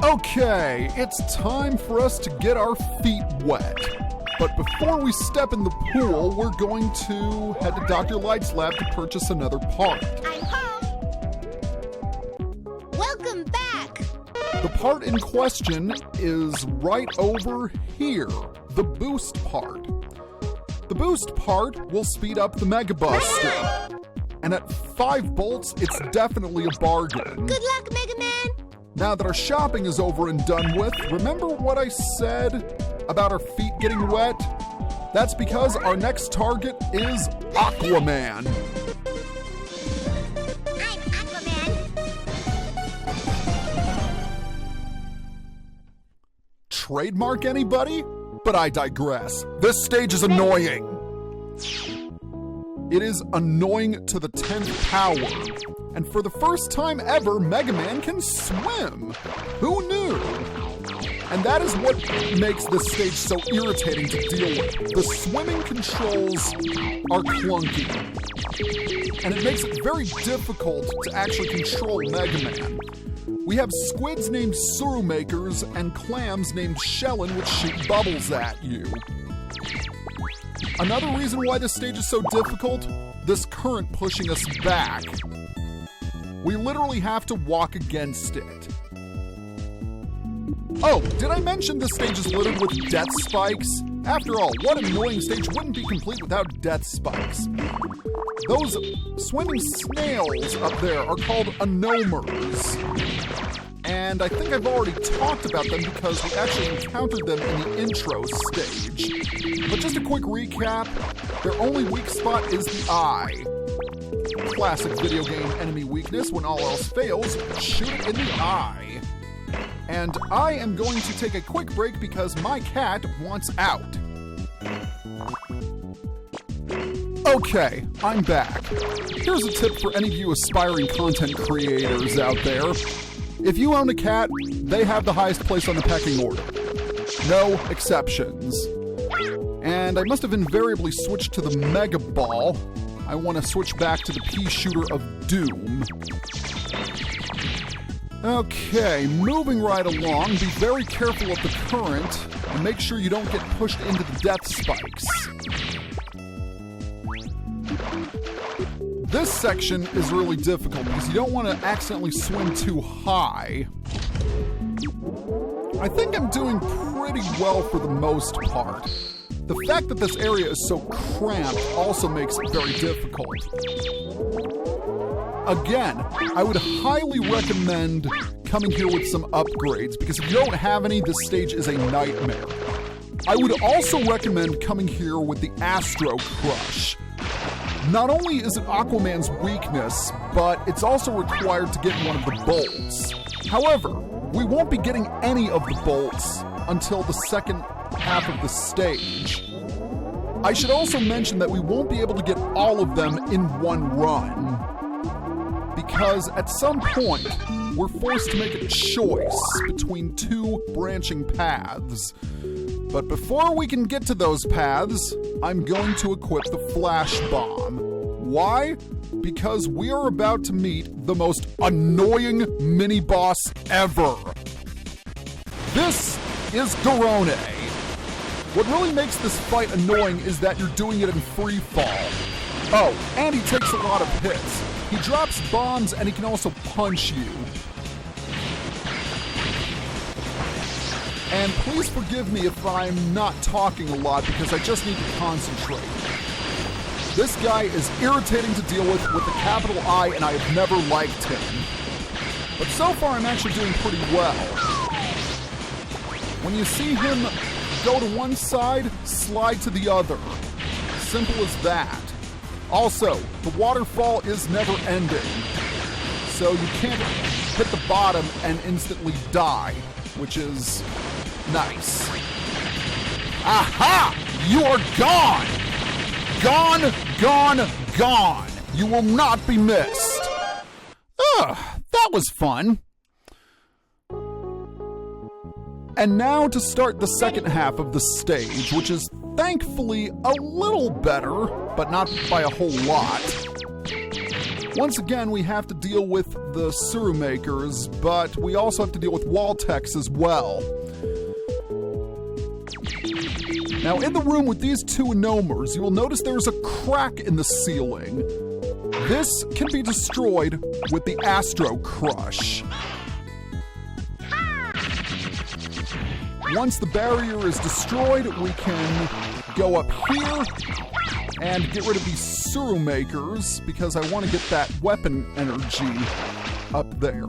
Okay, it's time for us to get our feet wet. But before we step in the pool, we're going to head to Dr. Light's lab to purchase another part. I'm home! Welcome back! The part in question is right over here, the boost part. The boost part will speed up the Mega Buster. And at 5 bolts, it's definitely a bargain. Good luck, Mega Man! Now that our shopping is over and done with, remember what I said about our feet getting wet? That's because our next target is Aqua Man. I'm Aqua Man. Trademark anybody? But I digress. This stage is annoying. It is annoying to the 10th power. And for the first time ever, Mega Man can swim. Who knew? And that is what makes this stage so irritating to deal with. The swimming controls are clunky. And it makes it very difficult to actually control Mega Man. We have squids named Surumakers and clams named Shellin, which shoot bubbles at you. Another reason why this stage is so difficult, this current pushing us back. We literally have to walk against it. Oh, did I mention this stage is littered with death spikes? After all, what annoying stage wouldn't be complete without death spikes? Those swimming snails up there are called anomers. And I think I've already talked about them because we actually encountered them in the intro stage. But just a quick recap, their only weak spot is the eye. Classic video game enemy weakness: when all else fails, shoot it in the eye. And I am going to take a quick break because my cat wants out. Okay, I'm back. Here's a tip for any of you aspiring content creators out there. If you own a cat, they have the highest place on the pecking order. No exceptions. And I must have invariably switched to the Mega Ball. I want to switch back to the Pea Shooter of Doom. Okay, moving right along, be very careful of the current and make sure you don't get pushed into the death spikes. This section is really difficult because you don't want to accidentally swim too high. I think I'm doing pretty well for the most part. The fact that this area is so cramped also makes it very difficult. Again, I would highly recommend coming here with some upgrades because if you don't have any, this stage is a nightmare. I would also recommend coming here with the Astro Crush. Not only is it Aqua Man's weakness, but it's also required to get one of the bolts. However, we won't be getting any of the bolts until the second half of the stage. I should also mention that we won't be able to get all of them in one run, because at some point, we're forced to make a choice between 2 branching paths. But before we can get to those paths, I'm going to equip the Flash Bomb. Why? Because we are about to meet the most annoying mini-boss ever. This is Gorone. What really makes this fight annoying is that you're doing it in free fall. Oh, and he takes a lot of hits. He drops bombs and he can also punch you. And please forgive me if I'm not talking a lot because I just need to concentrate. This guy is irritating to deal with a capital I, and I have never liked him. But so far I'm actually doing pretty well. When you see him go to one side, slide to the other. Simple as that. Also, the waterfall is never ending. So you can't hit the bottom and instantly die, which is nice. Aha! You are gone! Gone, gone, gone! You will not be missed. That was fun. And now to start the second half of the stage, which is thankfully a little better, but not by a whole lot. Once again, we have to deal with the Suru Makers, but we also have to deal with Wall Tecks as well. Now, in the room with these two Anomers, you will notice there's a crack in the ceiling. This can be destroyed with the Astro Crush. Once the barrier is destroyed, we can go up here and get rid of these Suru Makers because I want to get that weapon energy up there.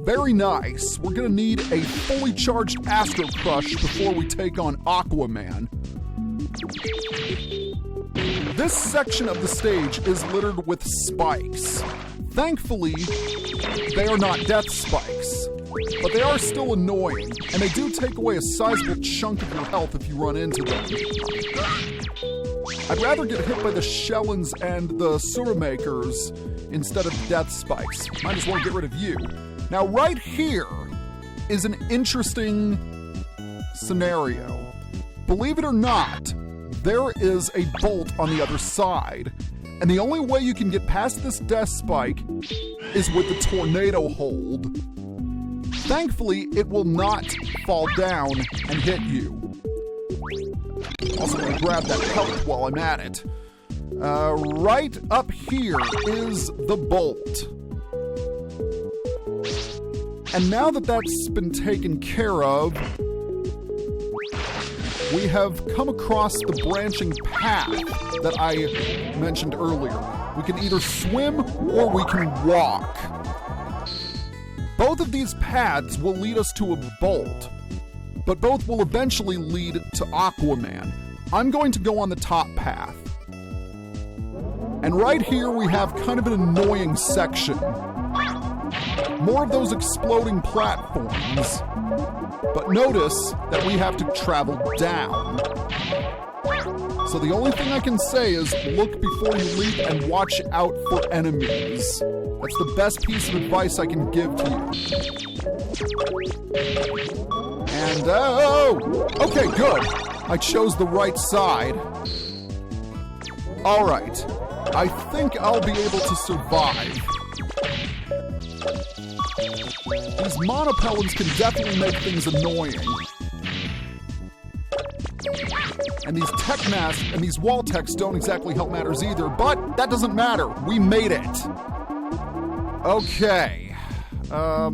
Very nice. We're going to need a fully charged Astro Crush before we take on Aqua Man. This section of the stage is littered with spikes. Thankfully, they are not death spikes, but they are still annoying, and they do take away a sizable chunk of your health if you run into them. I'd rather get hit by the Shellens and the Suru Makers instead of death spikes. Might as well get rid of you. Now, right here is an interesting scenario. Believe it or not, there is a bolt on the other side, and the only way you can get past this death spike is with the tornado hold. Thankfully, it will not fall down and hit you. Also going to grab that health while I'm at it. Right up here is the bolt. And now that that's been taken care of, we have come across the branching path that I mentioned earlier. We can either swim or we can walk. Both of these paths will lead us to a bolt, but both will eventually lead to Aqua Man. I'm going to go on the top path. And right here we have kind of an annoying section. More of those exploding platforms. But notice that we have to travel down. So the only thing I can say is look before you leap and watch out for enemies. That's the best piece of advice I can give to you. And, oh! Okay, good. I chose the right side. All right. I think I'll be able to survive. These monopellons can definitely make things annoying. And these tech masks and these Wall Tecks don't exactly help matters either, but that doesn't matter. We made it. Okay. So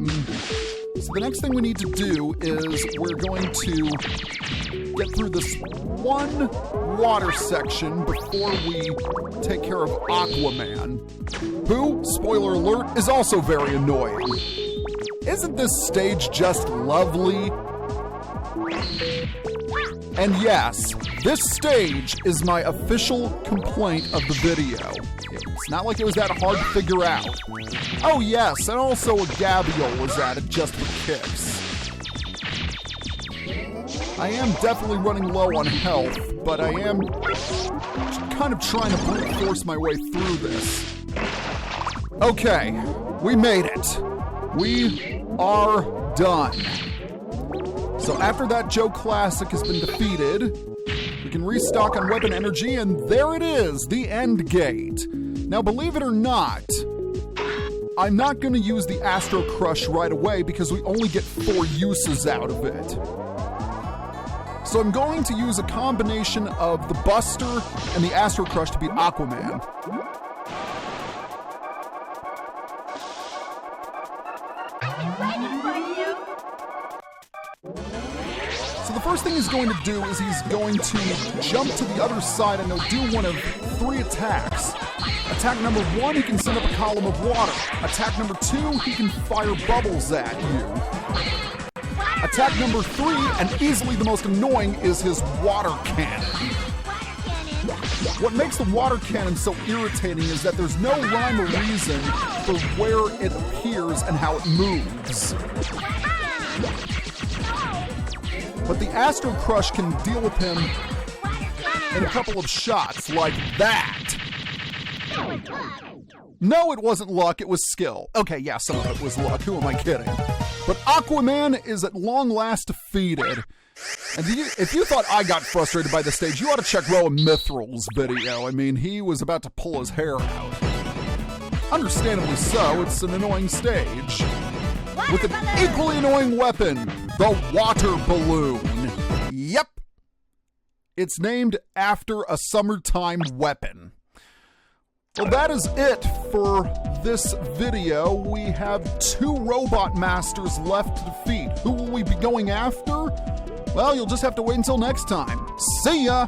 the next thing we need to do is we're going to get through this one water section before we take care of Aqua Man, who, spoiler alert, is also very annoying. Isn't this stage just lovely? And yes, this stage is my official complaint of the video. It's not like it was that hard to figure out. Oh yes, and also a Gabiole was added just for kicks. I am definitely running low on health, but I am kind of trying to brute force my way through this. Okay, we made it. We are done. So after that Joe Classic has been defeated, we can restock on weapon energy, and there it is, the end gate. Now, believe it or not, I'm not going to use the Astro Crush right away because we only get 4 uses out of it. So I'm going to use a combination of the Buster and the Astro Crush to beat Aqua Man. So the first thing he's going to do is he's going to jump to the other side and he'll do one of 3 attacks. Attack number 1, he can send up a column of water. Attack number 2, he can fire bubbles at you. Attack number 3, and easily the most annoying, is his water cannon. What makes the water cannon so irritating is that there's no rhyme or reason for where it appears and how it moves. But the Astro Crush can deal with him in a couple of shots, like that. No, it wasn't luck, it was skill. Okay, yeah, some of it was luck, who am I kidding? But Aqua Man is at long last defeated. And if you thought I got frustrated by the stage, you ought to check Roa Mithral's video. I mean, he was about to pull his hair out. Understandably so, it's an annoying stage. Water With an balloon. equally annoying weapon, the water balloon. Yep. It's named after a summertime weapon. Well, that is it for this video. We have 2 robot masters left to defeat. Who will we be going after? Well, you'll just have to wait until next time. See ya!